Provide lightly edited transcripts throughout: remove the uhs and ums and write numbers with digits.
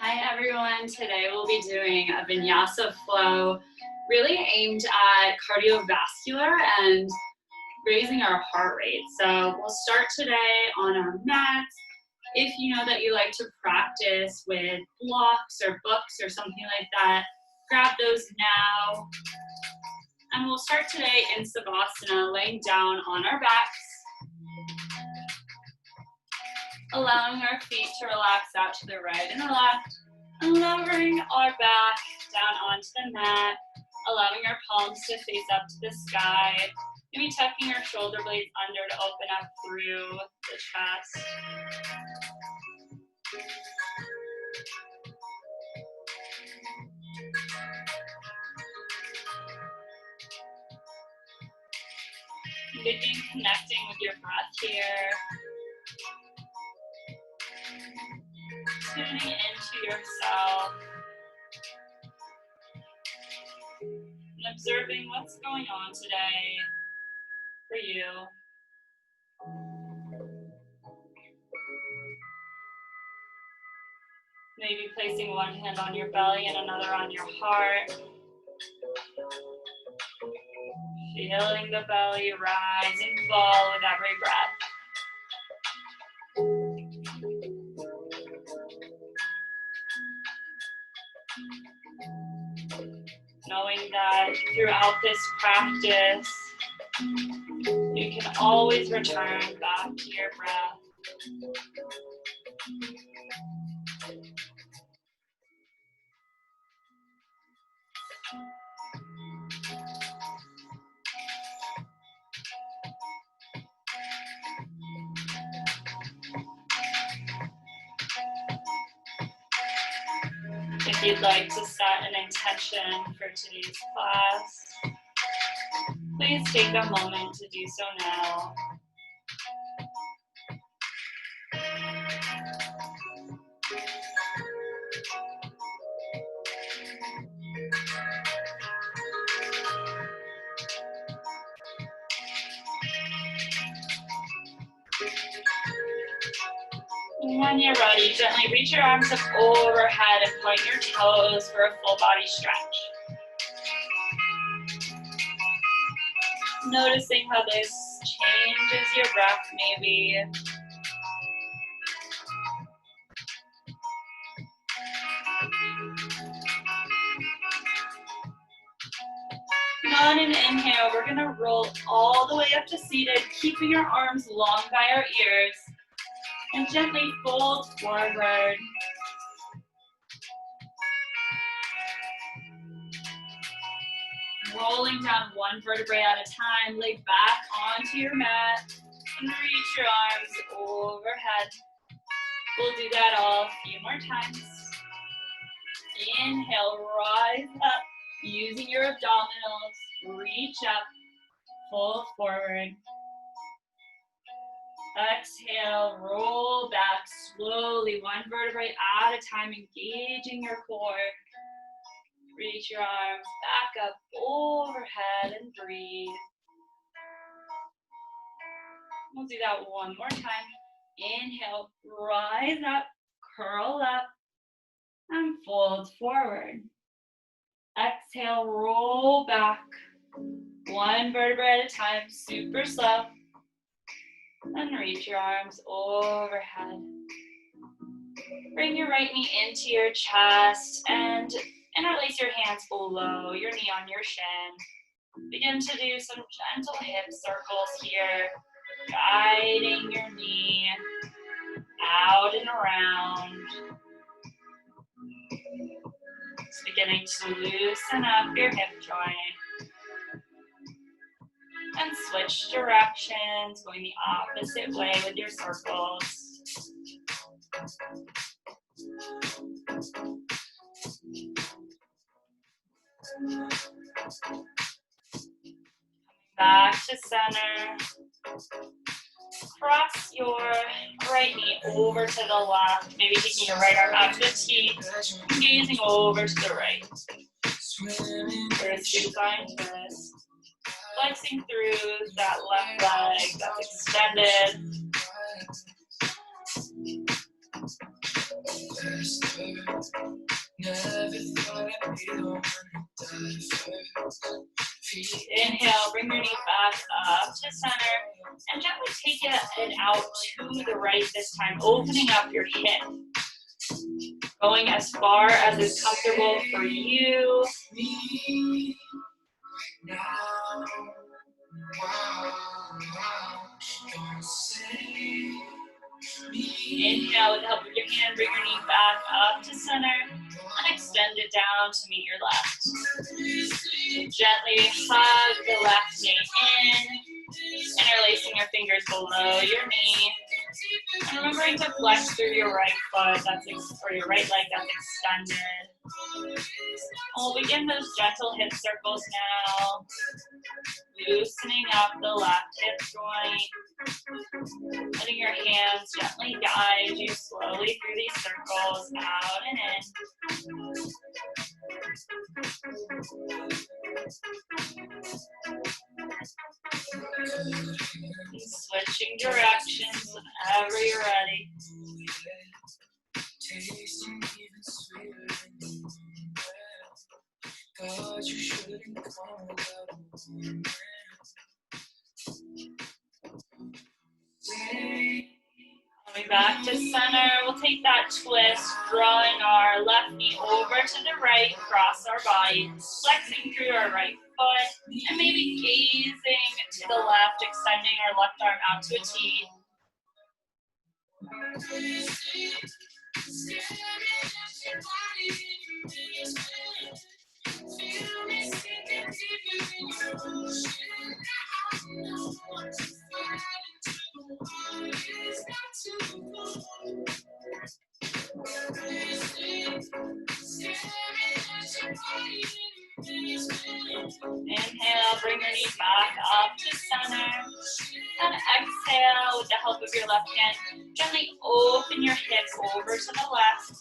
Hi everyone, today we'll be doing a Vinyasa flow really aimed at cardiovascular and raising our heart rate. So we'll start today on our mats. If you know that you like to practice with blocks or books or something like that, grab those now. And we'll start today in Savasana, laying down on our backs, allowing our feet to relax out to the right and the left, and lowering our back down onto the mat, allowing our palms to face up to the sky, maybe tucking our shoulder blades under to open up through the chest. Begin connecting with your breath here. Tuning into yourself. And observing what's going on today for you. Maybe placing one hand on your belly and another on your heart. Feeling the belly rise and fall with every breath. Knowing that throughout this practice, you can always return back to your breath. If you'd like to set an intention for today's class, please take a moment to do so now. When you're ready, gently reach your arms up overhead and point your toes for a full body stretch. Noticing how this changes your breath maybe. And on an inhale, we're going to roll all the way up to seated, keeping our arms long by our ears. And gently fold forward. Rolling down one vertebrae at a time, lay back onto your mat and reach your arms overhead. We'll do that all a few more times. Inhale, rise up, using your abdominals, reach up, fold forward. Exhale, roll back slowly, one vertebrae at a time, engaging your core. Reach your arms back up overhead and breathe. We'll do that one more time. Inhale, rise up, curl up, and fold forward. Exhale, roll back, one vertebrae at a time, super slow. And reach your arms overhead. Bring your right knee into your chest and interlace your hands below your knee on your shin. Begin to do some gentle hip circles here, guiding your knee out and around. It's beginning to loosen up your hip joint. And switch directions, going the opposite way with your circles. Back to center. Cross your right knee over to the left, maybe taking your right arm out to the T, gazing over to the right. For a supine twist. Flexing through that left leg that's extended. Inhale, bring your knee back up to center, and gently take it out to the right this time, opening up your hip. Going as far as is comfortable for you. Inhale with the help of your hand, bring your knee back up to center and extend it down to meet your left. Gently hug the left knee in, interlacing your fingers below your knee. And remembering to flex through your right foot, or your right leg that's extended. We'll begin those gentle hip circles now. Loosening up the left hip joint. Letting your hands gently guide you slowly through these circles, out and in. And switching directions whenever you're ready. God, you shouldn't come without coming back to center, we'll take that twist, drawing our left knee over to the right, cross our body, flexing through our right foot, and maybe gazing to the left, extending our left arm out to a T. Inhale, bring your knee back up to center. And exhale with the help of your left hand. Gently open your hips over to the left.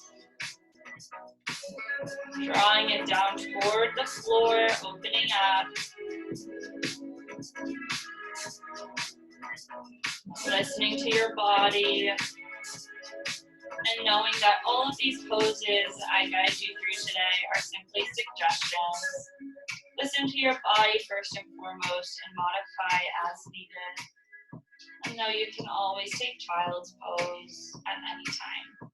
Drawing it down toward the floor, opening up. Listening to your body. And knowing that all of these poses I guide you through today are simply suggestions. Listen to your body first and foremost and modify as needed. And know you can always take child's pose at any time.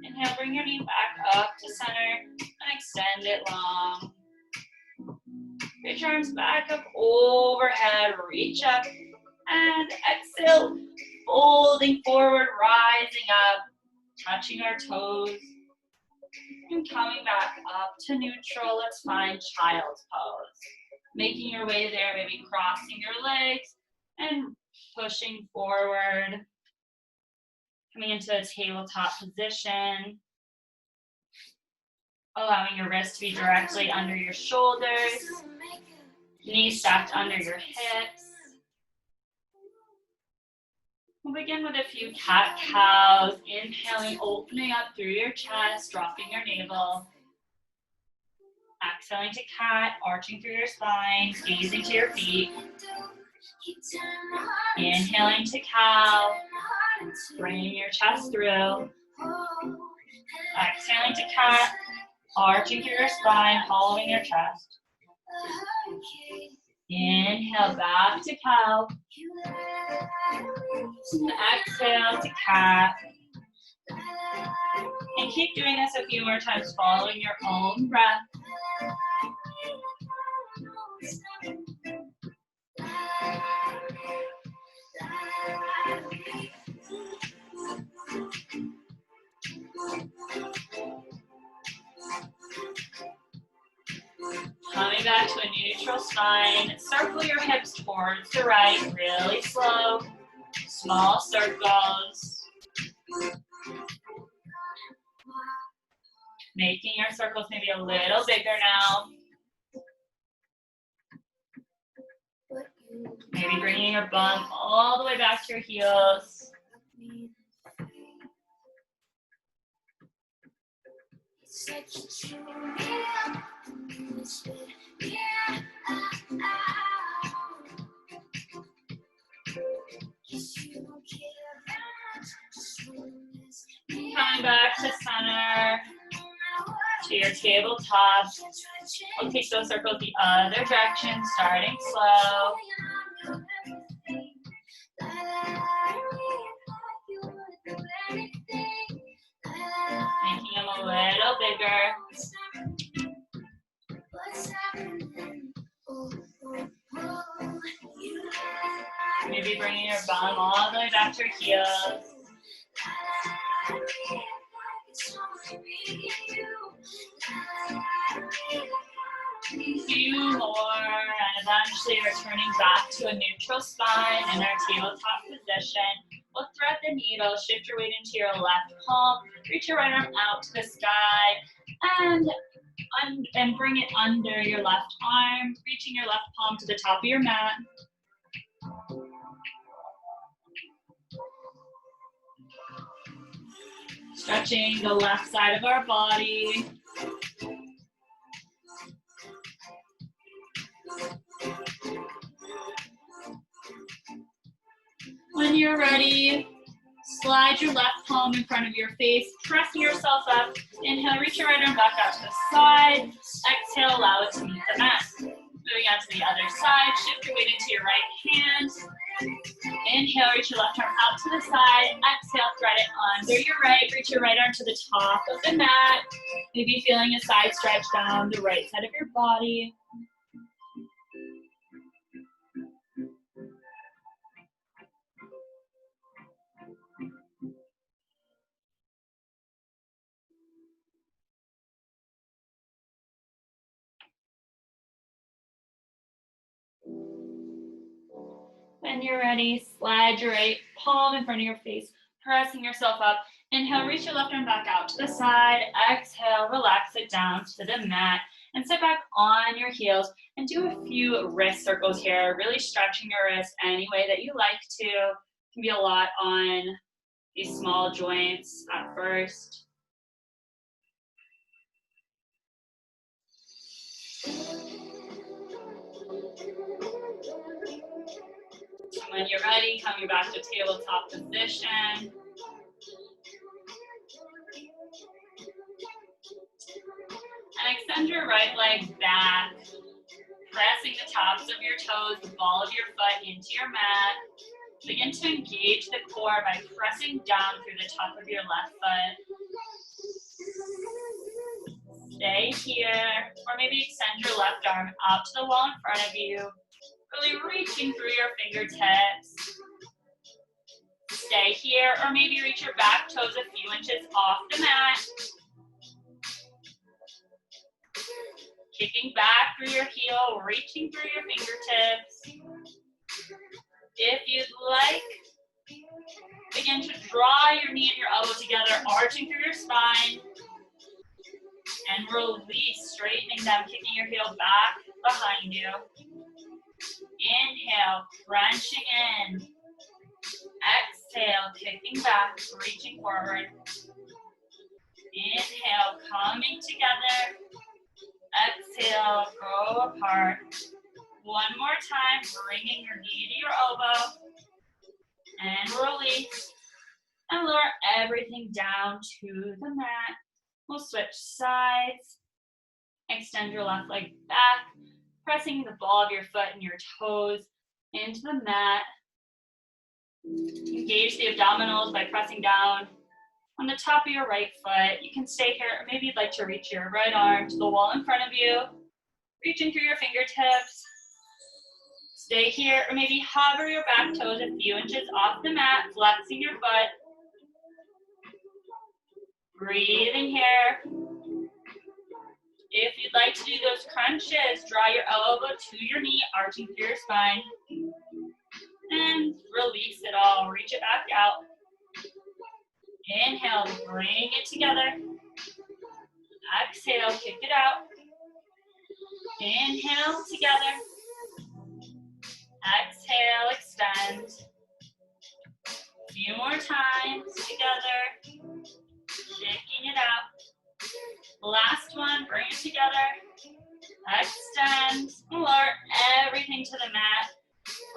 Inhale, bring your knee back up to center and extend it long. Reach your arms back up overhead, reach up and exhale, folding forward, rising up, touching our toes. And coming back up to neutral, let's find child's pose. Making your way there, maybe crossing your legs and pushing forward. Coming into a tabletop position. Allowing your wrists to be directly under your shoulders. Knees stacked under your hips. We'll begin with a few cat-cows. Inhaling, opening up through your chest, dropping your navel. Exhaling to cat, arching through your spine, gazing to your feet. Inhaling to cow, bringing your chest through. Exhaling to cat, arching through your spine, following your chest. Inhale, back to cow. Exhale to cat. And keep doing this a few more times, following your own breath. Coming back to a neutral spine, circle your hips towards the right, really slow, small circles. Making your circles maybe a little bigger now. Maybe bringing your bum all the way back to your heels. Coming back to your tabletop. We'll take those circles the other direction, starting slow. Making them a little bigger. Maybe bringing your bum all the way back to your heels. Few more, and eventually returning back to a neutral spine in our tabletop position. We'll thread the needle, shift your weight into your left palm, reach your right arm out to the sky, and bring it under your left arm, reaching your left palm to the top of your mat. Stretching the left side of our body. When you're ready, slide your left palm in front of your face, pressing yourself up. Inhale, reach your right arm back out to the side. Exhale, allow it to meet the mat. Moving on to the other side, shift your weight into your right hand. Inhale, reach your left arm out to the side. Exhale, thread it under your right. Reach your right arm to the top of the mat. Maybe feeling a side stretch down the right side of your body. When you're ready, slide your right palm in front of your face, pressing yourself up. Inhale, reach your left arm back out to the side. Exhale, relax it down to the mat. And sit back on your heels and do a few wrist circles here, really stretching your wrist any way that you like to. It can be a lot on these small joints at first. When you're ready, coming back to tabletop position. And extend your right leg back, pressing the tops of your toes, the ball of your foot into your mat. Begin to engage the core by pressing down through the top of your left foot. Stay here, or maybe extend your left arm out to the wall in front of you, really reaching through your fingertips. Stay here, or maybe reach your back toes a few inches off the mat. Kicking back through your heel, reaching through your fingertips. If you'd like, begin to draw your knee and your elbow together, arching through your spine. And release, straightening them, kicking your heel back behind you. Inhale, crunching in. Exhale, kicking back, reaching forward. Inhale, coming together. Exhale, go apart. One more time, bringing your knee to your elbow. And release. And lower everything down to the mat. We'll switch sides. Extend your left leg back, pressing the ball of your foot and your toes into the mat. Engage the abdominals by pressing down on the top of your right foot. You can stay here, or maybe you'd like to reach your right arm to the wall in front of you, reaching through your fingertips. Stay here, or maybe hover your back toes a few inches off the mat, flexing your foot. Breathing here. If you'd like to do those crunches, draw your elbow to your knee, arching through your spine. And release it all, reach it back out. Inhale, bring it together. Exhale, kick it out. Inhale, together. Exhale, extend. A few more times together. Shaking it out. Last one, bring it together. Extend, lower everything to the mat.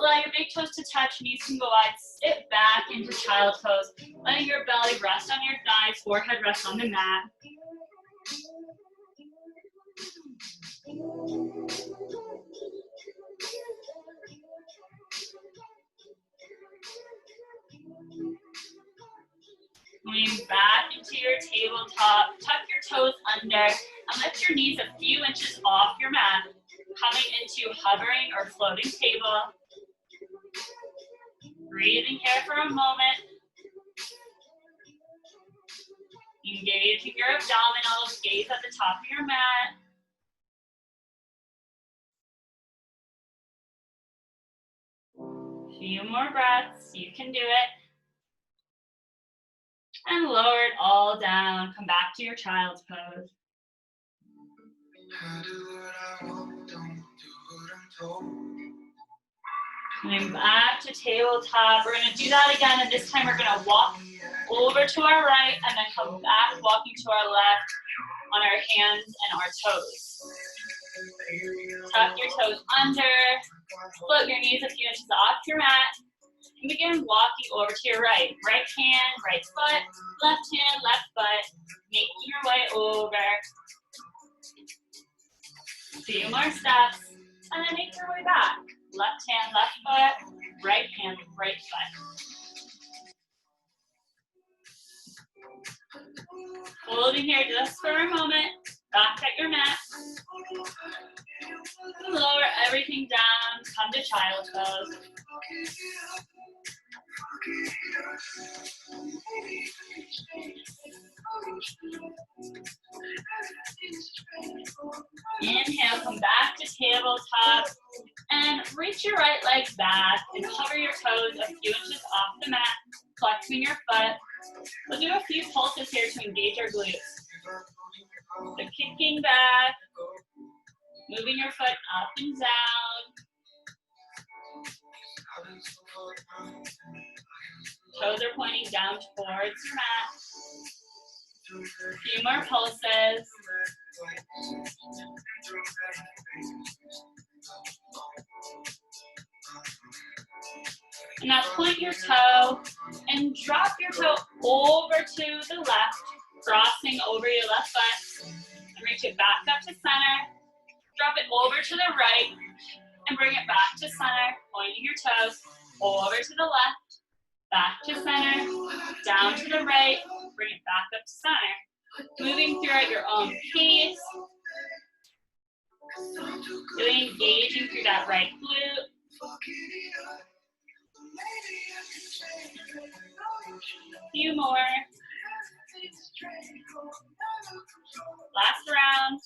Allow your big toes to touch, knees can go wide. Sit back into child pose. Letting your belly rest on your thighs, forehead rest on the mat. Moving back into your tabletop, tuck your toes under and lift your knees a few inches off your mat, coming into hovering or floating table. Breathing here for a moment. Engaging your abdominals, gaze at the top of your mat. Few more breaths, you can do it. And lower it all down. Come back to your child's pose. Coming back to tabletop. We're going to do that again, and this time we're going to walk over to our right and then come back, walking to our left on our hands and our toes. Tuck your toes under, float your knees a few inches off your mat, and begin walking over to your right. Right hand, right foot, left hand, left foot, making your way over. A few more steps, and then make your way back. Left hand, left foot, right hand, right foot. Holding here just for a moment. Back at your mat. Lower everything down. Come to child's pose. Inhale, come back to tabletop. And reach your right leg back and hover your toes a few inches off the mat, flexing your foot. We'll do a few pulses here to engage our glutes. So kicking back, moving your foot up and down. Toes are pointing down towards your mat. A few more pulses. And now point your toe and drop your toe over to the left, crossing over your left foot, and reach it back up to center. Drop it over to the right, and bring it back to center, pointing your toes over to the left, back to center, down to the right, bring it back up to center. Moving through at your own pace. Really engaging through that right glute. Few more. Last round.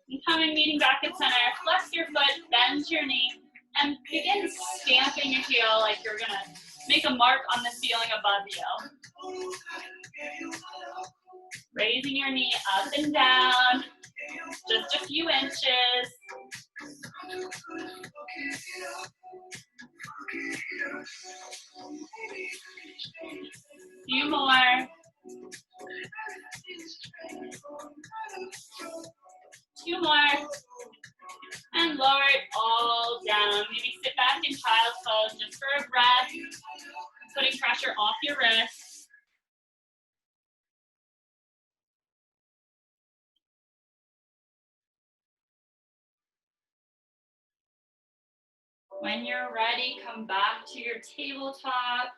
And coming, meeting back at center. Flex your foot, bend your knee, and begin stamping your heel like you're gonna make a mark on the ceiling above you. Raising your knee up and down, just a few inches. Few more. Two more. And lower it all down. Maybe sit back in child's pose just for a breath. Putting pressure off your wrists. When you're ready, come back to your tabletop.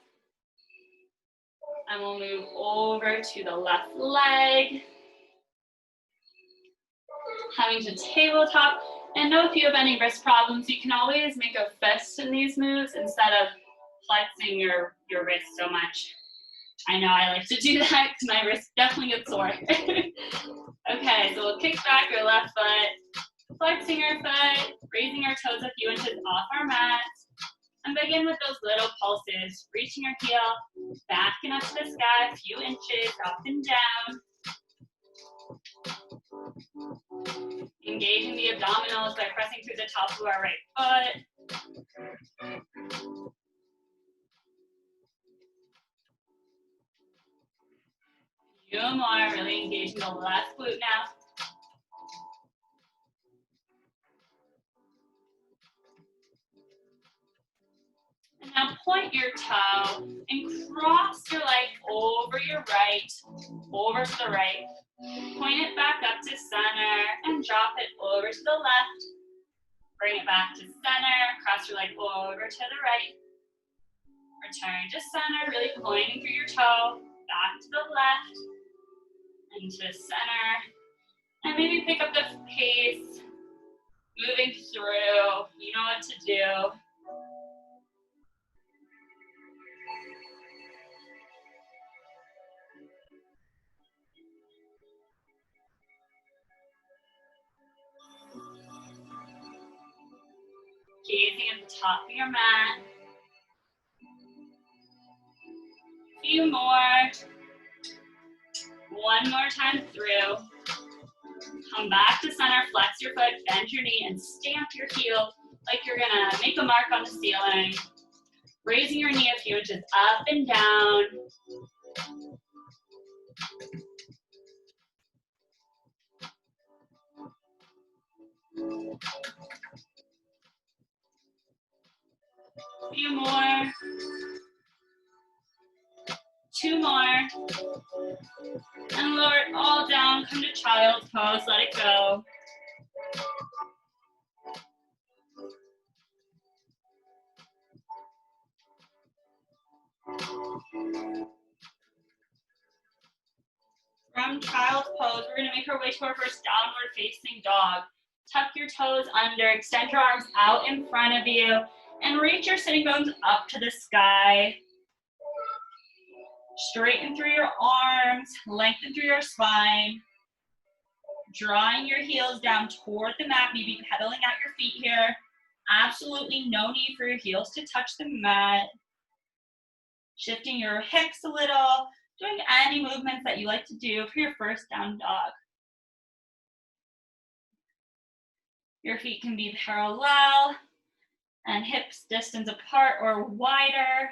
And we'll move over to the left leg. Coming to tabletop. And know if you have any wrist problems, you can always make a fist in these moves instead of flexing your wrist so much. I know I like to do that because my wrist definitely gets sore. Okay, so we'll kick back your left foot, flexing our foot, raising our toes a few inches off our mat, and begin with those little pulses, reaching your heel, backing up to the sky, a few inches up and down. Engaging the abdominals by pressing through the top of our right foot. Few more, really engaging the left glute now. And now point your toe and cross your leg over your right, over to the right, Point it back up to center and drop it over to the left. Bring it back to center, cross your leg over to the right. Return to center, really pointing through your toe, back to the left, and to center. And maybe pick up the pace, moving through, you know what to do. Gazing at the top of your mat. Few more. One more time through. Come back to center, flex your foot, bend your knee, and stamp your heel like you're gonna make a mark on the ceiling. Raising your knee a few inches up and down. Few more. Two more. And lower it all down, come to child's pose, let it go. From child's pose, we're gonna make our way to our first downward facing dog. Tuck your toes under, extend your arms out in front of you, and reach your sitting bones up to the sky. Straighten through your arms, lengthen through your spine. Drawing your heels down toward the mat, maybe pedaling at your feet here. Absolutely no need for your heels to touch the mat. Shifting your hips a little, doing any movements that you like to do for your first down dog. Your feet can be parallel and hips distance apart or wider.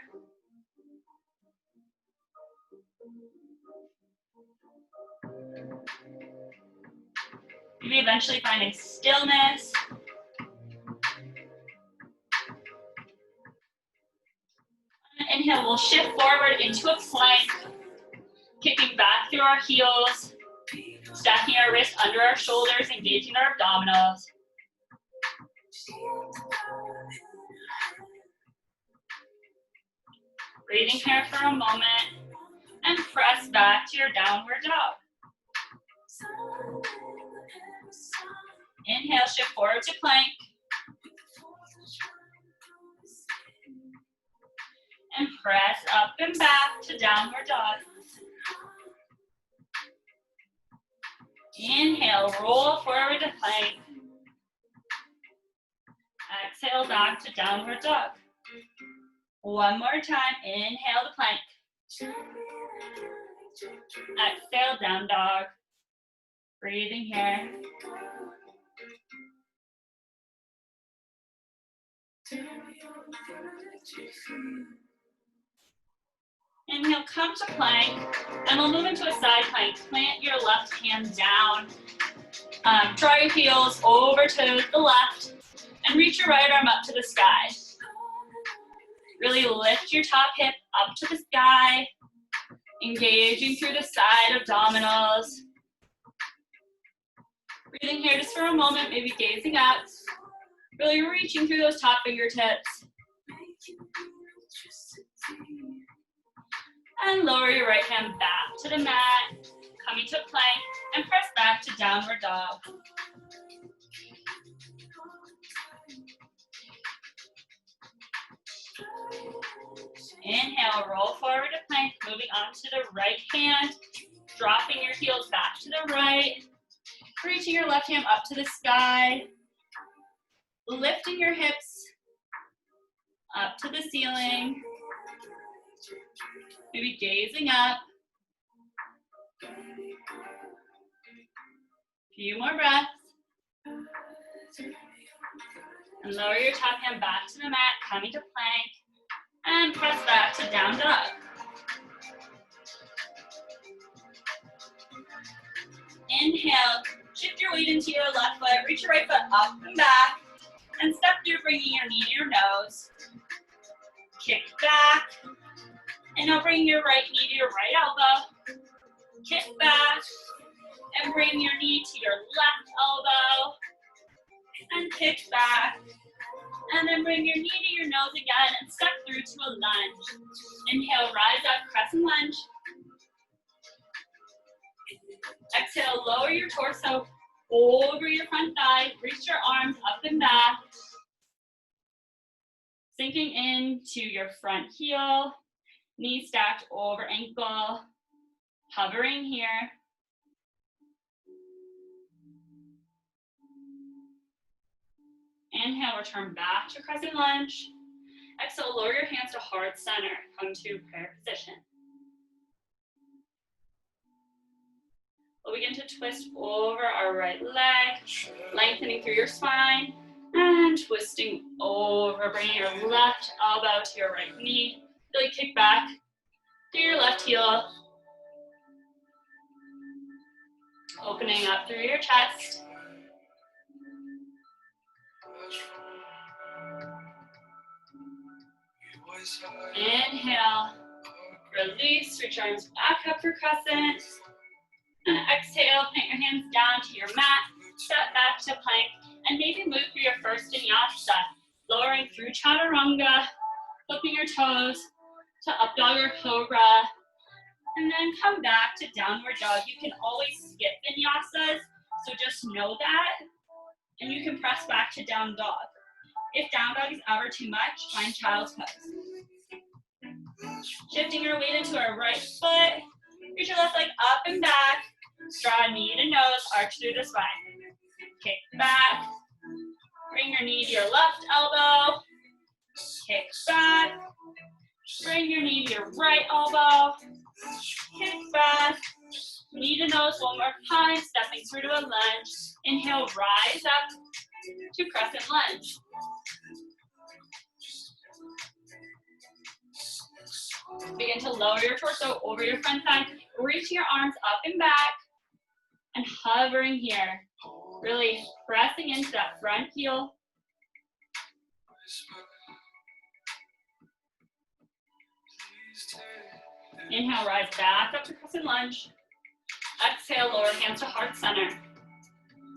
Maybe eventually finding stillness. Inhale, we'll shift forward into a plank, kicking back through our heels, stacking our wrists under our shoulders, engaging our abdominals. Breathing here for a moment, and press back to your downward dog. Inhale, shift forward to plank. And press up and back to downward dog. Inhale, roll forward to plank. Exhale, back to downward dog. One more time, inhale to plank. Exhale, down dog. Breathing here. Inhale, come to plank, and we'll move into a side plank. Plant your left hand down. Draw your heels over to the left, and reach your right arm up to the sky. Really lift your top hip up to the sky, engaging through the side abdominals. Breathing here just for a moment, maybe gazing up, really reaching through those top fingertips. And lower your right hand back to the mat, coming to plank, and press back to downward dog. Inhale, roll forward to plank, moving on to the right hand, dropping your heels back to the right, reaching your left hand up to the sky, lifting your hips up to the ceiling, maybe gazing up. Few more breaths. And lower your top hand back to the mat, coming to plank, and press back to down dog. Inhale, shift your weight into your left foot, reach your right foot up and back, and step through, bringing your knee to your nose. Kick back, and now bring your right knee to your right elbow. Kick back, And bring your knee to your left elbow. And kick back. And then bring your knee to your nose again and step through to a lunge. Inhale, rise up, crescent lunge. Exhale, lower your torso over your front thigh. Reach your arms up and back. Sinking into your front heel. Knee stacked over ankle. Hovering here. Inhale, return back to crescent lunge. Exhale, lower your hands to heart center. Come to prayer position. We'll begin to twist over our right leg, lengthening through your spine, and twisting over, bringing your left elbow to your right knee. Really kick back through your left heel, opening up through your chest. Inhale, release, reach your arms back up for crescent. And exhale, plant your hands down to your mat, step back to plank, and maybe move through your first vinyasa, lowering through chaturanga, flipping your toes to up dog or cobra, and then come back to downward dog. You can always skip vinyasas, so just know that, and you can press back to down dog. If down dog is ever too much, find child's pose. Shifting your weight into our right foot, reach your left leg up and back, draw knee to nose, arch through the spine. Kick back, bring your knee to your left elbow, kick back, bring your knee to your right elbow, kick back, knee to nose one more time, stepping through to a lunge. Inhale, rise up to crescent lunge. Begin to lower your torso over your front thigh, reaching your arms up and back, and hovering here. Really pressing into that front heel. Inhale, rise back up to crescent lunge. Exhale, lower hands to heart center.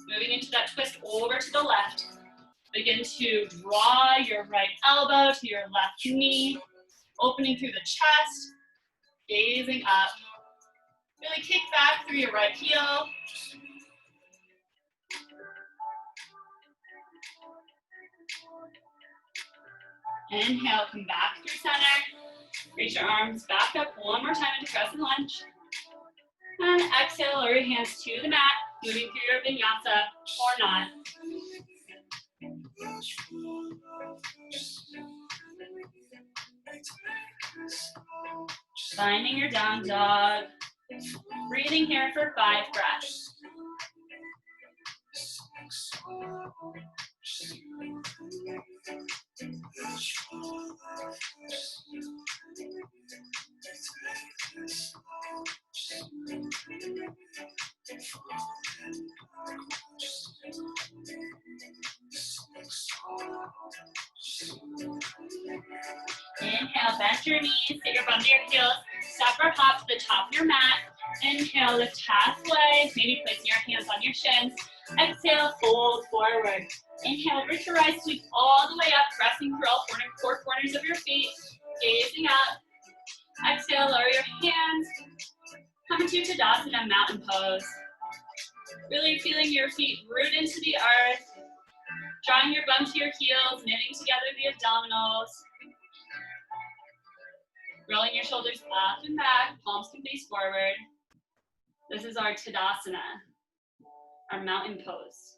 Moving into that twist over to the left. Begin to draw your right elbow to your left knee, opening through the chest, gazing up. Really kick back through your right heel. Inhale, come back through center. Reach your arms back up one more time into crescent lunge. And exhale, lower your hands to the mat, moving through your vinyasa or not. Finding your down dog. Breathing here for 5 breaths. Inhale, bend your knees, sit your bum to your heels, step or hop to the top of your mat. Inhale, lift halfway, maybe placing your hands on your shins. Exhale, fold forward. Inhale, reach your right sweep all the way up, pressing through all 4 corners of your feet, gazing up. Exhale, lower your hands. Come into Tadasana, mountain pose. Really feeling your feet root into the earth. Drawing your bum to your heels, knitting together the abdominals. Rolling your shoulders up and back, palms can face forward. This is our Tadasana, our mountain pose.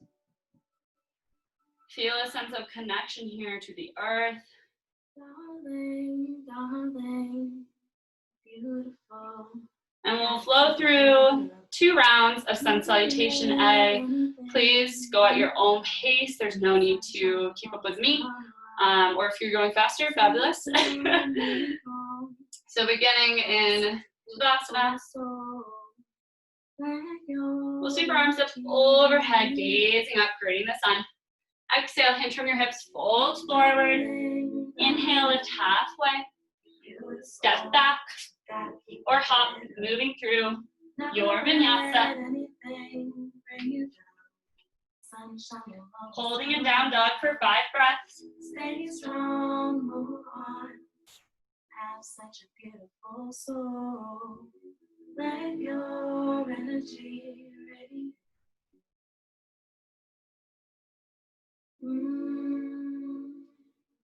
Feel a sense of connection here to the earth. Darling, darling, beautiful. And we'll flow through 2 rounds of sun salutation A. Please go at your own pace. There's no need to keep up with me. Or if you're going faster, fabulous. So beginning in Tadasana. We'll sweep our arms up overhead, gazing up, creating the sun. Exhale, hinge from your hips, fold forward. Inhale, lift halfway. Step back or hop, moving through your vinyasa. Nothing bring you down. Sunshine. Holding in down dog for 5 breaths. Stay strong, move on. Have such a beautiful soul. Let your energy radiate.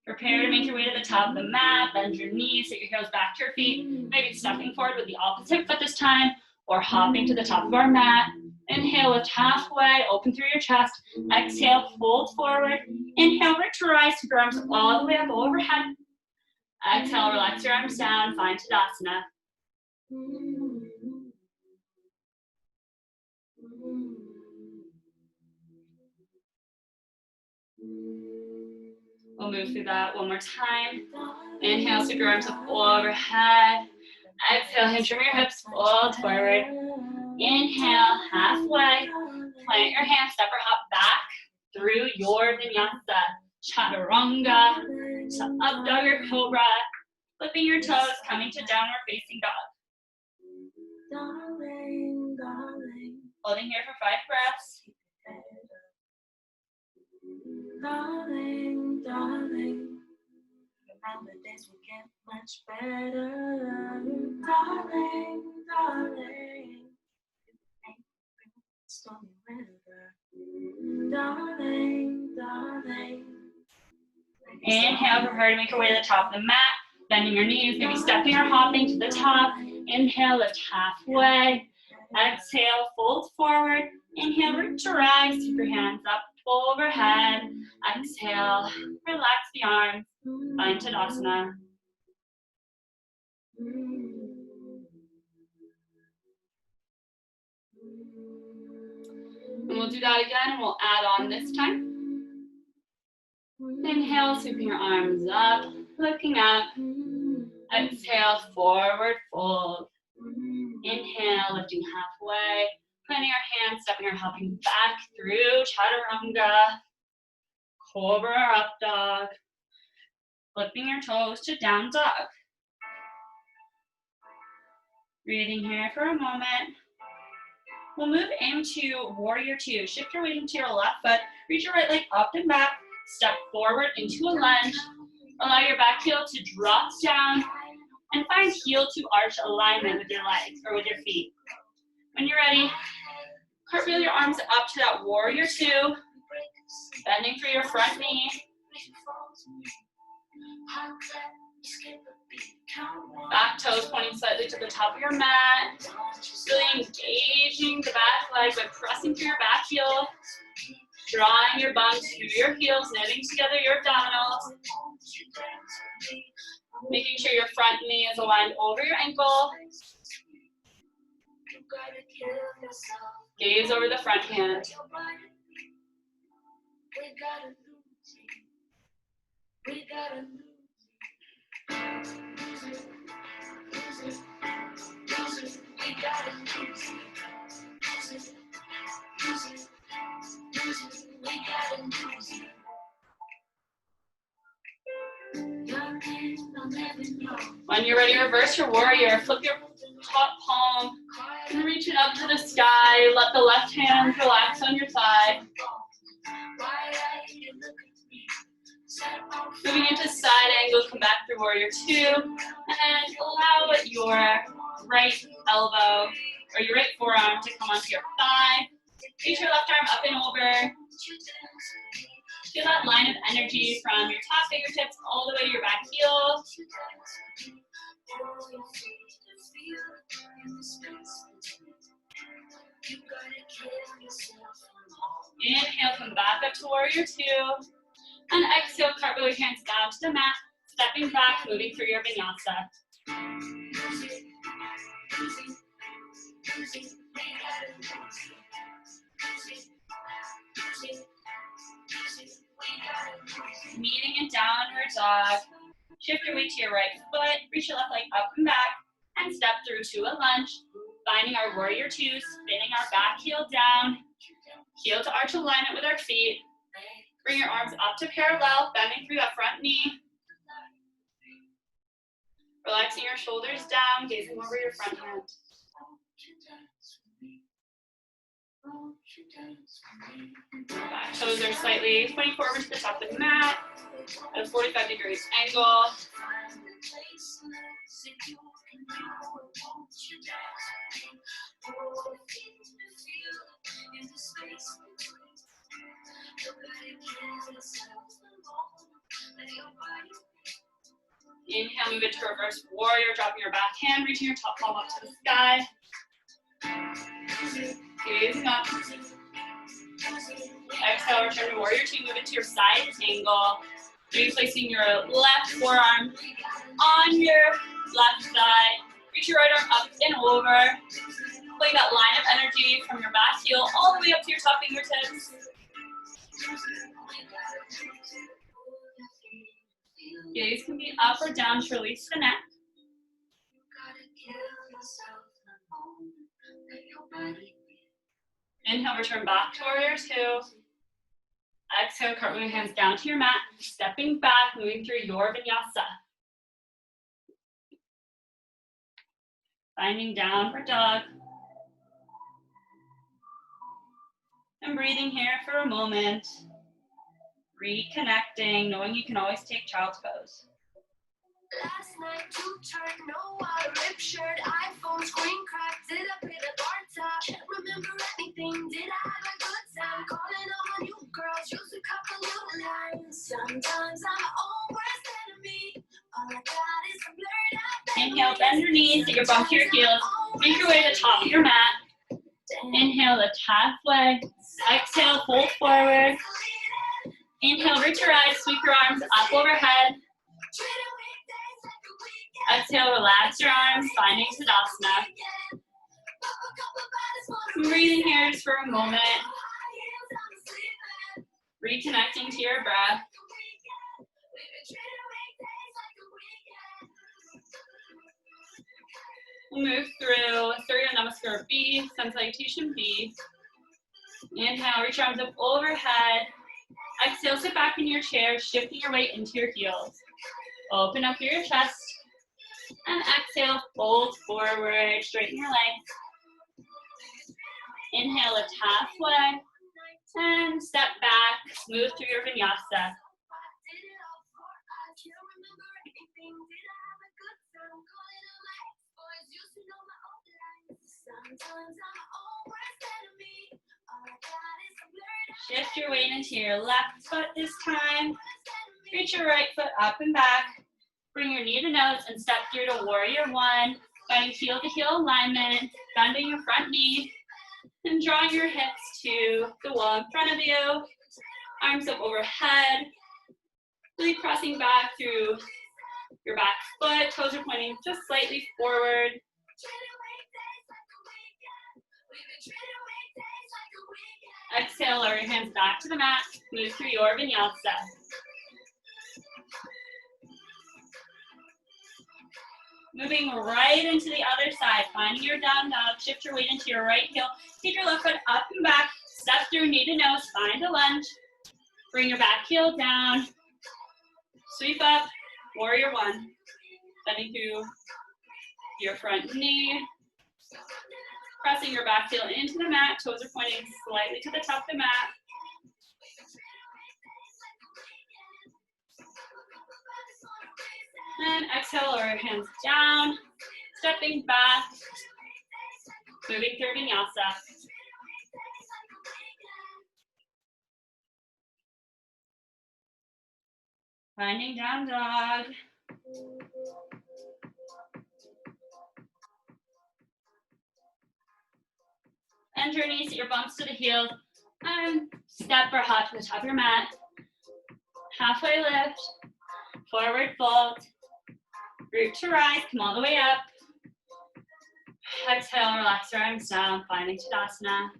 Prepare to make your way to the top of the mat. Bend your knees, take your heels back to your feet. Maybe stepping forward with the opposite foot this time, or hopping to the top of our mat. Inhale, lift halfway, open through your chest. Exhale, fold forward. Inhale, reach to rise, keep your arms all the way up overhead. Exhale, relax your arms down, find Tadasana. We'll move through that one more time. Inhale, sweep your arms up overhead. Exhale, hinge from your hips, fold forward. Inhale, halfway. Plant your hands, step or hop back through your Vinyasa. Chaturanga, to up dog or cobra. Flipping your toes, coming to downward facing dog. Darling, darling. Holding here for 5 breaths. Darling, darling. Remember days will get much better. Darling, darling. Stormy weather. Darling, darling. Inhale, prepare to make your way to the top of the mat. Bending your knees, maybe stepping or hopping to the top. Inhale, lift halfway. Exhale, fold forward. Inhale, reach to rise. Keep your hands up overhead. Exhale, relax the arms. Find Tadasana. And we'll do that again, and we'll add on this time. Inhale, sweeping your arms up, looking up. Exhale, forward fold. Inhale, lifting halfway. Planting our hands, stepping or hopping back through Chaturanga. Cobra or up dog. Flipping your toes to down dog. Breathing here for a moment. We'll move into warrior 2. Shift your weight into your left foot. Reach your right leg up and back. Step forward into a lunge. Allow your back heel to drop down and find heel to arch alignment with your legs or with your feet. When you're ready, cartwheel your arms up to that warrior 2. Bending through your front knee. Back toes pointing slightly to the top of your mat. Really engaging the back leg by pressing through your back heel. Drawing your bum to your heels, knitting together your abdominals. Making sure your front knee is aligned over your ankle. Gaze over the front hand. When you're ready, reverse your warrior. Flip your top palm and reach it up to the sky. Let the left hand relax on your thigh. Moving into side angle, come back through warrior 2. And allow your right elbow or your right forearm to come onto your thigh. Reach your left arm up and over. Feel that line of energy from your top fingertips all the way to your back heel. Inhale, come back up to warrior 2. And exhale, cartwheel your hands down to the mat. Stepping back, moving through your Vinyasa. Meeting in downward dog. Shift your weight to your right foot, reach your left leg up and back, and step through to a lunge. Finding our warrior 2, spinning our back heel down, heel to arch alignment with our feet. Bring your arms up to parallel, bending through that front knee. Relaxing your shoulders down, gazing over your front hand. Back toes are slightly pointing forward to the top of the mat at a 45-degree angle. Inhale, move into reverse warrior, dropping your back hand, reaching your top palm up to the sky. Gazing up. Exhale, return to warrior two, move into your side angle. Maybe placing your left forearm on your left side. Reach your right arm up and over. Pulling that line of energy from your back heel all the way up to your top fingertips. Gaze can be up or down to release the neck. Inhale, return back to warrior two. Exhale, cartwheel your hands down to your mat, stepping back, moving through your vinyasa. Finding downward dog. And breathing here for a moment. Reconnecting, knowing you can always take child's pose. Last night, two-turn, no rip shirt, iPhone screen cracked. Did I pay the bar top? Can't remember anything. Did I have a good time? Calling all my new girls, used a couple new lines. Sometimes I'm my own worst enemy. All I got is a blurred out. Inhale, bend your knees, take your bum to your heels. Make your way to the top of your mat. Inhale, lift halfway. Exhale, fold forward. Inhale, reach your eyes, sweep your arms up overhead. Exhale, relax your arms, finding Tadasana. Breathing here just for a moment. Reconnecting to your breath. We'll move through Surya Namaskar B, Sun Salutation B. Inhale, reach your arms up overhead. Exhale, sit back in your chair, shifting your weight into your heels. Open up your chest. And exhale, fold forward, straighten your legs. Inhale, lift halfway. And step back, smooth through your vinyasa. Shift your weight into your left foot this time. Reach your right foot up and back. Bring your knee to nose and step through to warrior one. Finding heel to heel alignment, bending your front knee, and drawing your hips to the wall in front of you. Arms up overhead. Really pressing back through your back foot. Toes are pointing just slightly forward. Exhale, lower your hands back to the mat. Move through your vinyasa. Moving right into the other side, finding your down dog, shift your weight into your right heel, take your left foot up and back, step through knee to nose, find a lunge, bring your back heel down, sweep up, warrior one, bending through your front knee, pressing your back heel into the mat, toes are pointing slightly to the top of the mat. And exhale, lower your hands down, stepping back, moving through vinyasa. Finding down dog. Bend your knees, your bumps to the heels, and step or hop to the top of your mat. Halfway lift, forward fold. Root to rise, come all the way up. Exhale, relax your arms down, finding Tadasana.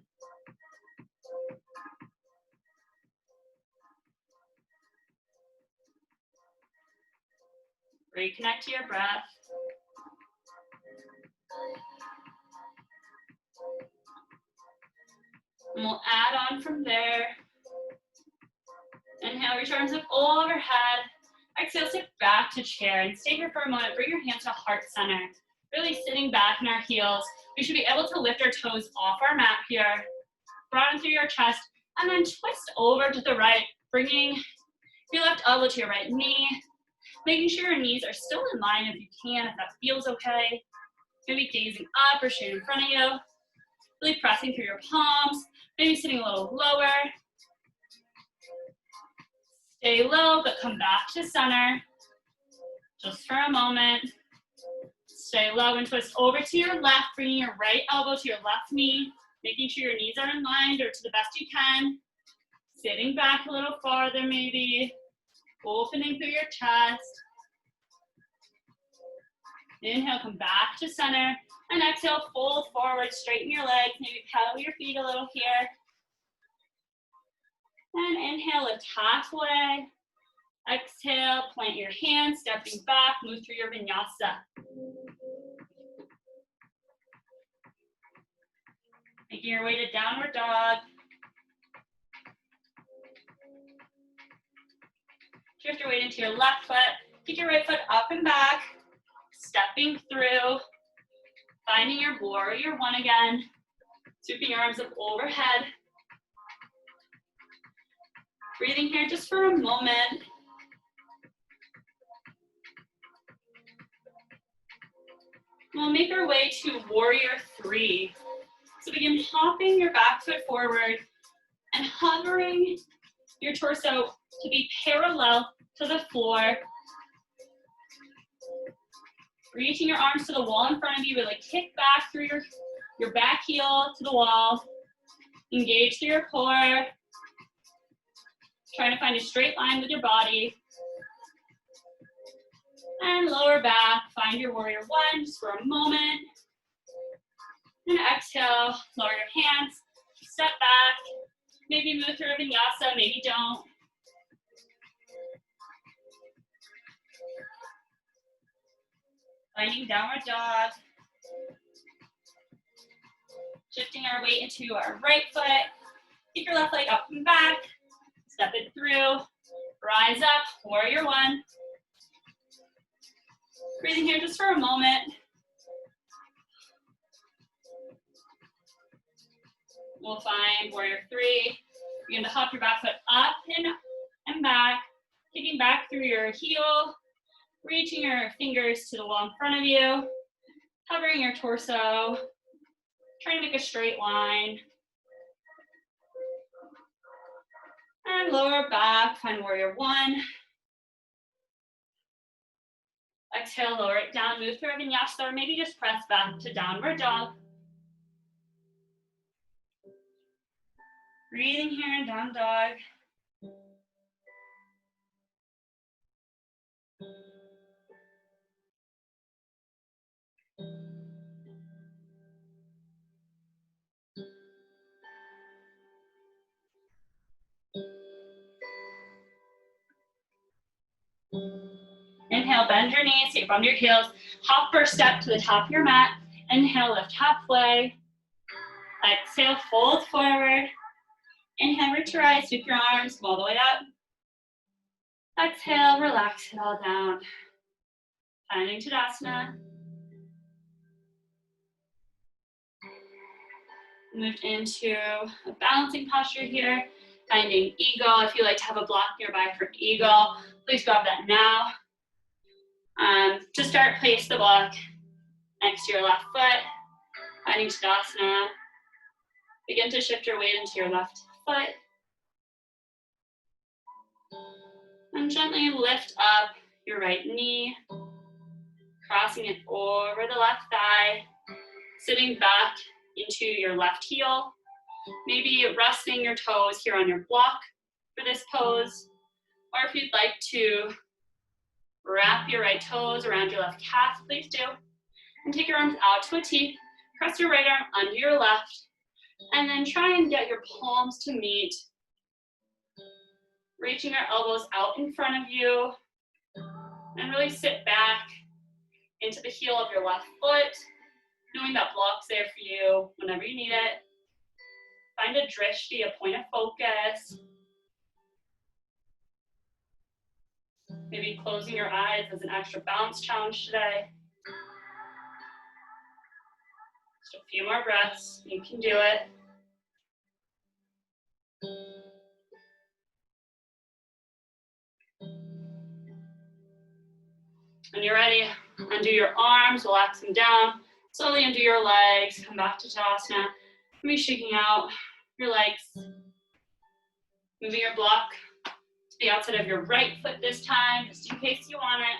Reconnect to your breath. And we'll add on from there. Inhale, reach arms up overhead. Exhale, sit back to chair and stay here for a moment. Bring your hands to heart center. Really sitting back in our heels. We should be able to lift our toes off our mat here. broaden through your chest, and then twist over to the right, bringing your left elbow to your right knee, making sure your knees are still in line if you can, if that feels okay. Maybe gazing up or straight in front of you. Really pressing through your palms, maybe sitting a little lower. Stay low, but come back to center. Just for a moment. Stay low and twist over to your left, bringing your right elbow to your left knee, making sure your knees are in line or to the best you can. Sitting back a little farther maybe, opening through your chest. Inhale, come back to center, and exhale, fold forward, straighten your legs, maybe pedal your feet a little here. And inhale, lift halfway. Exhale, plant your hands, stepping back, move through your vinyasa. Making your way to downward dog. Shift your weight into your left foot. Kick your right foot up and back. Stepping through. Finding your warrior one again. Sweeping your arms up overhead. Breathing here just for a moment. We'll make our way to warrior three. So begin hopping your back foot forward and hovering your torso to be parallel to the floor. Reaching your arms to the wall in front of you, really kick back through your back heel to the wall. Engage through your core. Trying to find a straight line with your body. And lower back, find your warrior one just for a moment. And exhale, lower your hands, step back. Maybe move through a vinyasa, maybe don't. Finding downward dog. Shifting our weight into our right foot. Keep your left leg up and back. Step it through. Rise up, warrior one. Breathing here just for a moment. We'll find warrior three. Begin to hop your back foot up and back. Kicking back through your heel. Reaching your fingers to the wall in front of you. Hovering your torso. Trying to make a straight line. And lower back, find warrior one. Exhale, lower it down, move through a vinyasa, or maybe just press back to downward dog. Breathing here in down dog. Inhale, bend your knees, take from your heels, hop first step to the top of your mat. Inhale, lift halfway. Exhale, fold forward. Inhale, reach your eyes, sweep your arms, come all the way up. Exhale, relax it all down. Finding Tadasana. Moved into a balancing posture here. Finding eagle. If you like to have a block nearby for eagle, please grab that now. To start, place the block next to your left foot. Finding Tadasana. Begin to shift your weight into your left foot. And gently lift up your right knee. Crossing it over the left thigh. Sitting back into your left heel. Maybe resting your toes here on your block for this pose. Or if you'd like to wrap your right toes around your left calf, please do. And take your arms out to a T. Press your right arm under your left. And then try and get your palms to meet. Reaching your elbows out in front of you. And really sit back into the heel of your left foot. Knowing that block's there for you whenever you need it. Find a drishti, a point of focus. Maybe closing your eyes as an extra balance challenge today. Just a few more breaths. You can do it. When you're ready, undo your arms, relax them down. Slowly undo your legs, come back to Tadasana. Maybe shaking out your legs. Moving your block to the outside of your right foot this time, just in case you want it.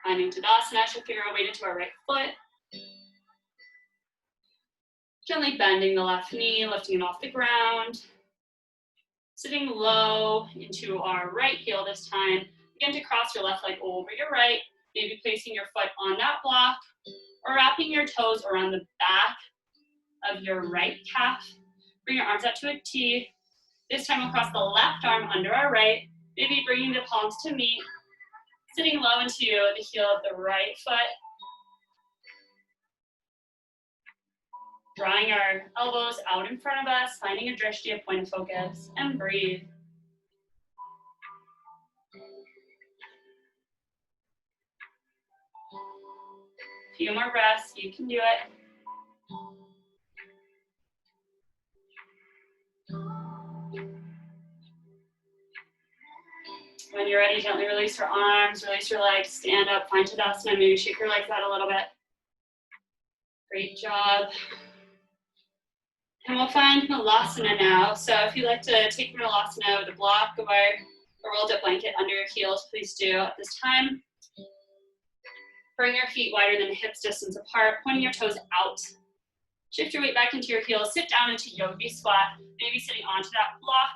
Finding Tadasana, shifting our weight into our right foot. Gently bending the left knee, lifting it off the ground. Sitting low into our right heel this time. Begin to cross your left leg over your right, maybe placing your foot on that block, or wrapping your toes around the back of your right calf. Bring your arms out to a T. This time we'll cross the left arm under our right, maybe bringing the palms to meet, sitting low into the heel of the right foot. Drawing our elbows out in front of us, finding a drishti, a point of focus, and breathe. A few more breaths, you can do it. When you're ready, gently release your arms, release your legs, stand up, find Tadasana, maybe shake your legs out a little bit. Great job. And we'll find Malasana now. So if you'd like to take Malasana with a block or a rolled up blanket under your heels, please do at this time. Bring your feet wider than hips distance apart, pointing your toes out. Shift your weight back into your heels, sit down into yogi squat, maybe sitting onto that block.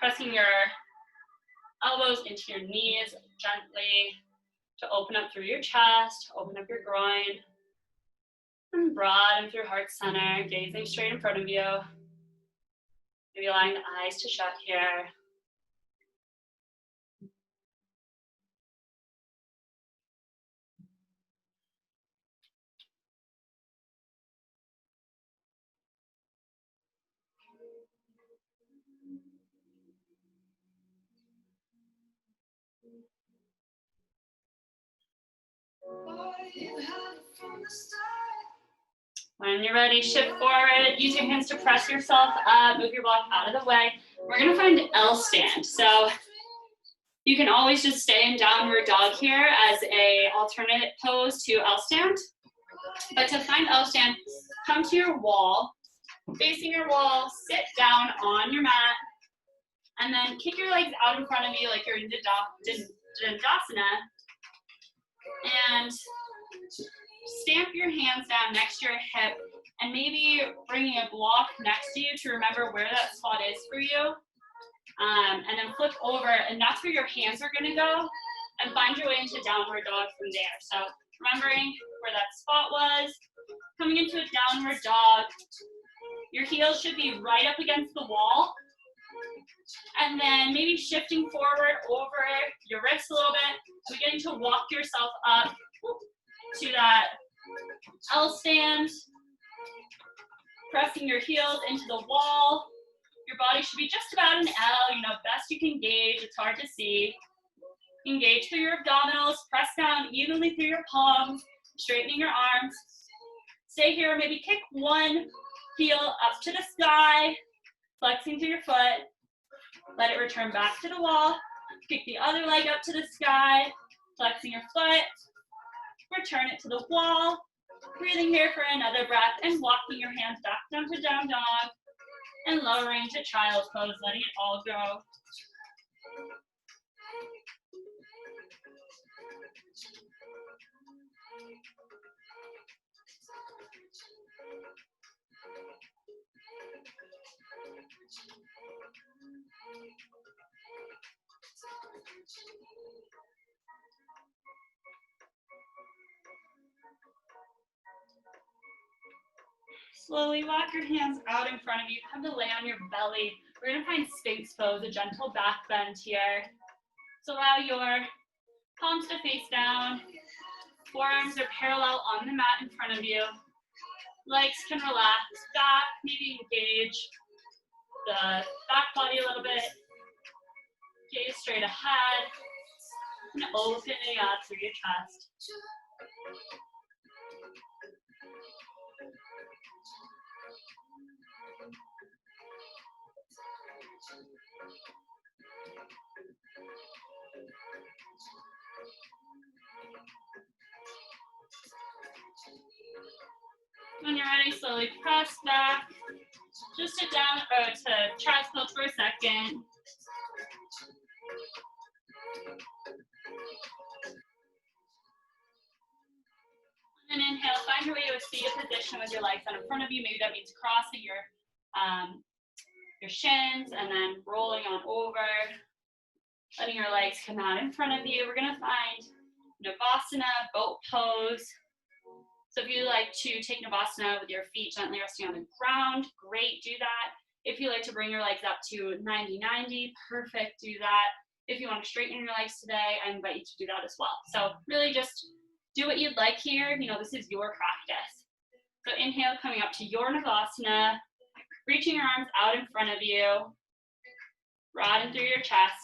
Pressing your elbows into your knees gently to open up through your chest, open up your groin. And broaden through heart center, gazing straight in front of you. Maybe allowing the eyes to shut here. When you're ready, shift forward, use your hands to press yourself up, move your block out of the way. We're gonna find L stand. So you can always just stay in downward dog here as a alternate pose to L stand. But to find L stand, come to your wall, facing your wall, sit down on your mat, and then kick your legs out in front of you like you're in Dandasana. And stamp your hands down next to your hip and maybe bringing a block next to you to remember where that spot is for you. And then flip over, and that's where your hands are gonna go, and find your way into downward dog from there. So remembering where that spot was, coming into a downward dog. Your heels should be right up against the wall. And then maybe shifting forward over your wrists a little bit, beginning to walk yourself up to that L stand, pressing your heels into the wall. Your body should be just about an L, best you can gauge. It's hard to see. Engage through your abdominals, press down evenly through your palms, straightening your arms. Stay here, maybe kick one heel up to the sky, flexing through your foot. Let it return back to the wall. Kick the other leg up to the sky, flexing your foot. Return it to the wall. Breathing here for another breath and walking your hands back down to down dog and lowering to child's pose, letting it all go. Slowly walk your hands out in front of you. Come to lay on your belly. We're going to find Sphinx pose, a gentle back bend here. So allow your palms to face down. Forearms are parallel on the mat in front of you. Legs can relax back, maybe engage the back body a little bit. Gaze straight ahead. And opening up through your chest. When you're ready, slowly press back. Just sit down to child's pose for a second. And inhale, find your way to a seated position with your legs out in front of you. Maybe that means crossing your shins and then rolling on over. Letting your legs come out in front of you. We're gonna find Navasana, boat pose. So if you like to take Navasana with your feet gently resting on the ground, great, do that. If you like to bring your legs up to 90-90, perfect, do that. If you want to straighten your legs today, I invite you to do that as well. So really just do what you'd like here. This is your practice. So inhale, coming up to your Navasana, reaching your arms out in front of you, broaden through your chest.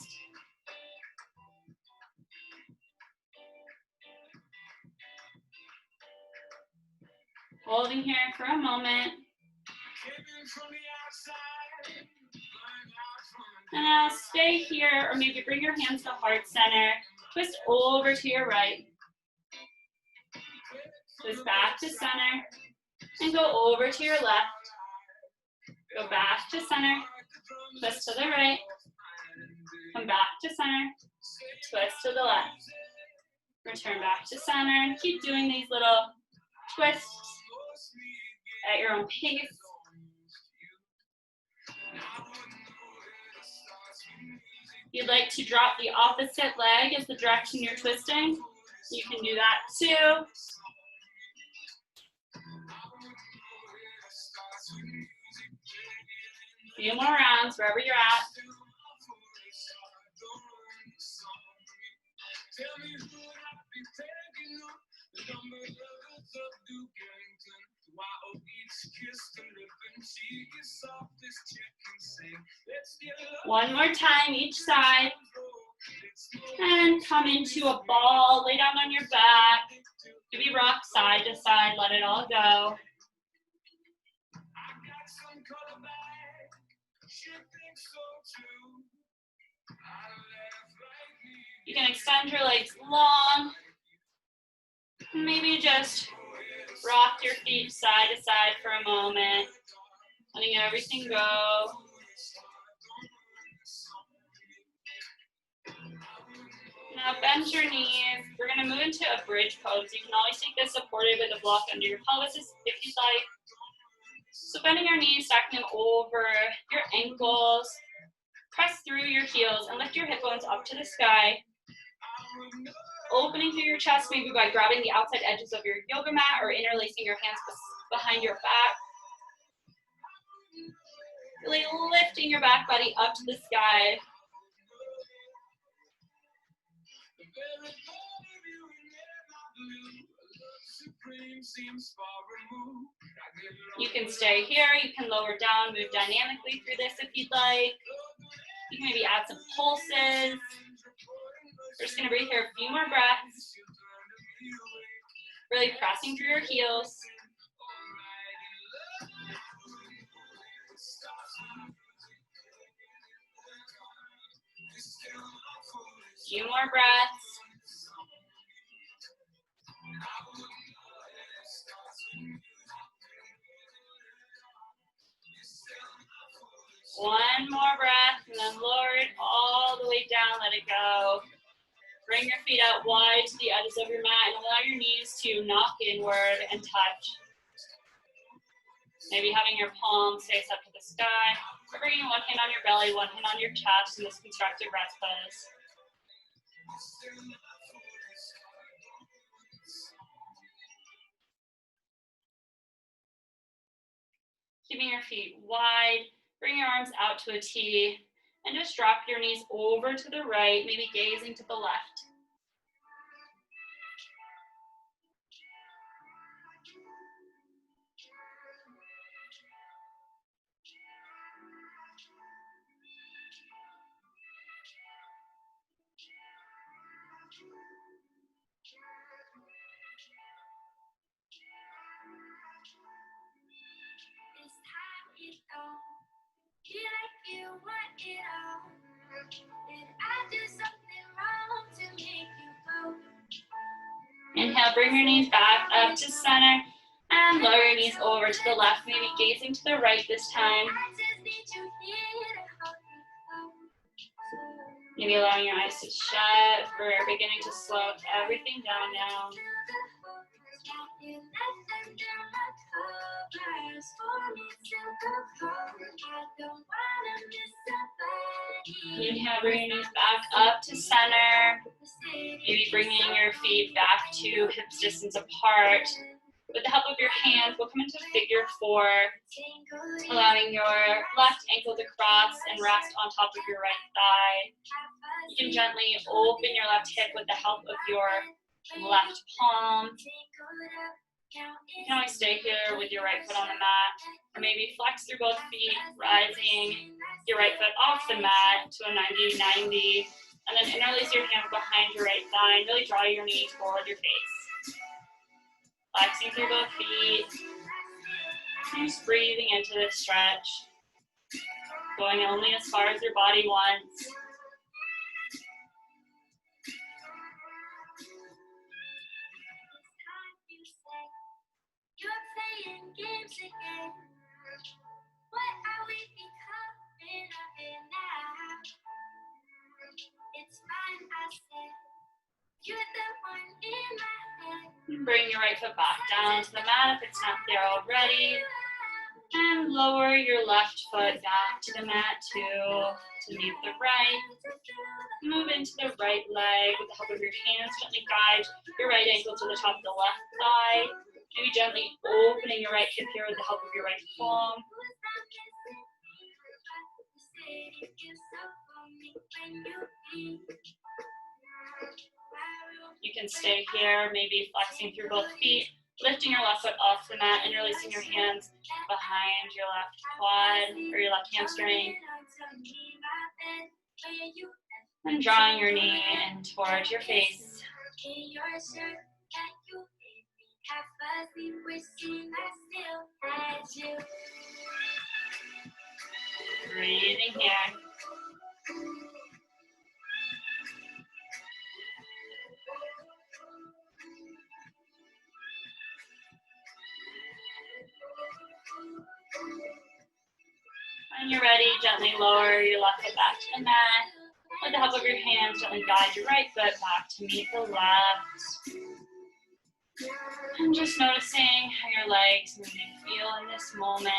Holding here for a moment. And now stay here, or maybe bring your hands to heart center. Twist over to your right. Twist back to center. And go over to your left. Go back to center. Twist to the right. Come back to center. Twist to the left. Return back to center. And keep doing these little twists at your own pace. If you'd like to drop the opposite leg as the direction you're twisting, you can do that too. A few more rounds wherever you're at. One more time each side. And come into a ball, lay down on your back. Maybe rock side to side, let it all go. You can extend your legs long. Maybe just rock your feet side to side for a moment, letting everything go. Now bend your knees. We're going to move into a bridge pose. You can always take this supported with a block under your pelvis if you'd like. So bending your knees, stacking them over your ankles. Press through your heels and lift your hip bones up to the sky. Opening through your chest, maybe by grabbing the outside edges of your yoga mat or interlacing your hands behind your back. Really lifting your back body up to the sky. You can stay here, you can lower down, move dynamically through this if you'd like. You can maybe add some pulses. We're just going to breathe here a few more breaths. Really pressing through your heels. Few more breaths. One more breath, and then lower it all the way down, let it go. Bring your feet out wide to the edges of your mat and allow your knees to knock inward and touch. Maybe having your palms face up to the sky, or bringing one hand on your belly, one hand on your chest in this constructive rest pose. Keeping your feet wide, bring your arms out to a T, and just drop your knees over to the right, maybe gazing to the left. Feel like you want it all. Did I do something wrong? Inhale, bring your knees back up to center and lower your knees over to the left, maybe gazing to the right this time. Maybe allowing your eyes to shut. We're beginning to slow everything down now. Inhale, bring your knees back up to center. Maybe bringing your feet back to hips distance apart. With the help of your hands, we'll come into figure four, allowing your left ankle to cross and rest on top of your right thigh. You can gently open your left hip with the help of your left palm. You can always stay here with your right foot on the mat, or maybe flex through both feet, rising your right foot off the mat to a 90-90, and then interlace your hands behind your right thigh and really draw your knee toward your face. Flexing through both feet, and just breathing into this stretch, going only as far as your body wants. You're playing games again. What are we becoming of it now? It's fine, I said. You're the one in my head. Bring your right foot back down to the mat if it's not there already. And lower your left foot back to the mat to meet the right. Move into the right leg with the help of your hands. Gently guide your right ankle to the top of the left thigh. Maybe gently opening your right hip here with the help of your right palm. You can stay here, maybe flexing through both feet, lifting your left foot off the mat and releasing your hands behind your left quad or your left hamstring. And drawing your knee in towards your face. Breathing here. When you're ready, gently lower your left foot back to the mat. With the help of your hands, gently guide your right foot back to meet the left. And just noticing how your legs maybe feel in this moment.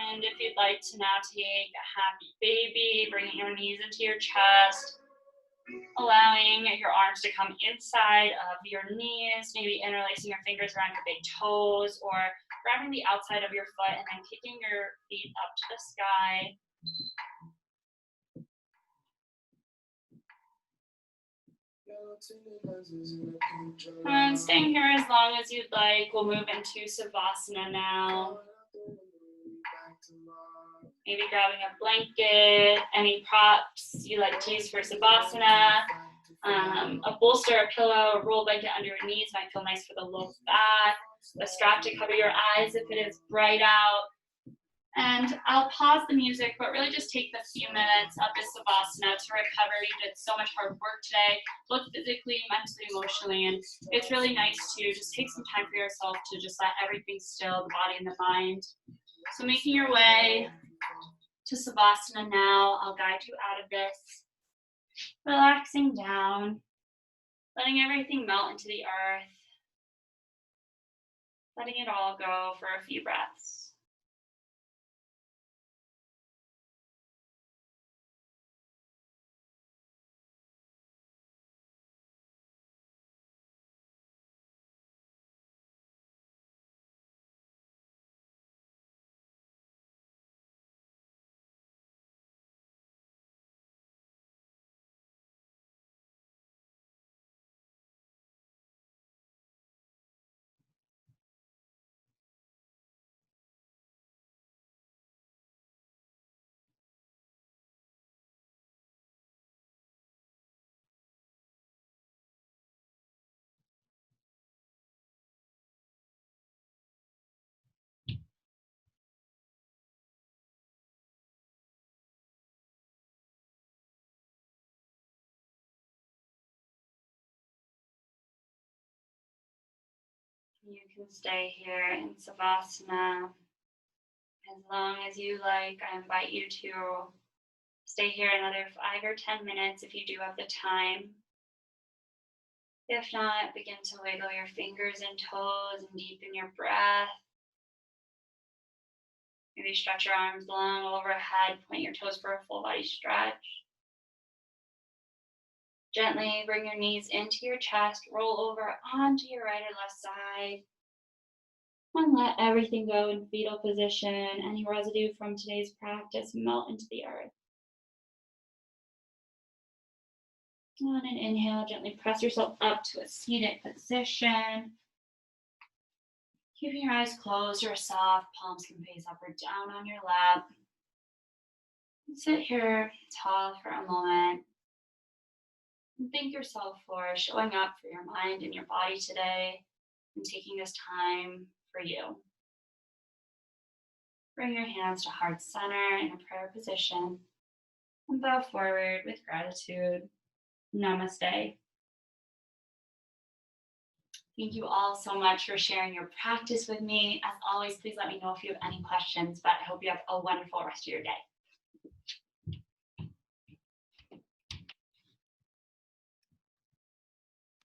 And if you'd like to now take a happy baby, bringing your knees into your chest, allowing your arms to come inside of your knees, maybe interlacing your fingers around your big toes or grabbing the outside of your foot and then kicking your feet up to the sky. And staying here as long as you'd like. We'll move into Savasana now. Maybe grabbing a blanket, any props you like to use for Savasana, a bolster, a pillow, a roll blanket under your knees might feel nice for the low back, a strap to cover your eyes if it is bright out. And I'll pause the music, but really just take the few minutes of this Savasana to recover. You did so much hard work today, both physically, mentally, emotionally, and it's really nice to just take some time for yourself to just let everything still, the body and the mind. So making your way to Savasana now, I'll guide you out of this. Relaxing down, letting everything melt into the earth, letting it all go for a few breaths. You can stay here in Savasana as long as you like. I invite you to stay here another 5 or 10 minutes if you do have the time. If not, begin to wiggle your fingers and toes and deepen your breath. Maybe stretch your arms long overhead, point your toes for a full body stretch. Gently bring your knees into your chest, roll over onto your right or left side, and let everything go in fetal position. Any residue from today's practice melt into the earth. On an inhale, gently press yourself up to a seated position. Keeping your eyes closed or soft, palms can face up or down on your lap. Sit here tall for a moment. And thank yourself for showing up for your mind and your body today and taking this time for you. Bring your hands to heart center in a prayer position and bow forward with gratitude. Namaste. Thank you all so much for sharing your practice with me. As always, please let me know if you have any questions, but I hope you have a wonderful rest of your day.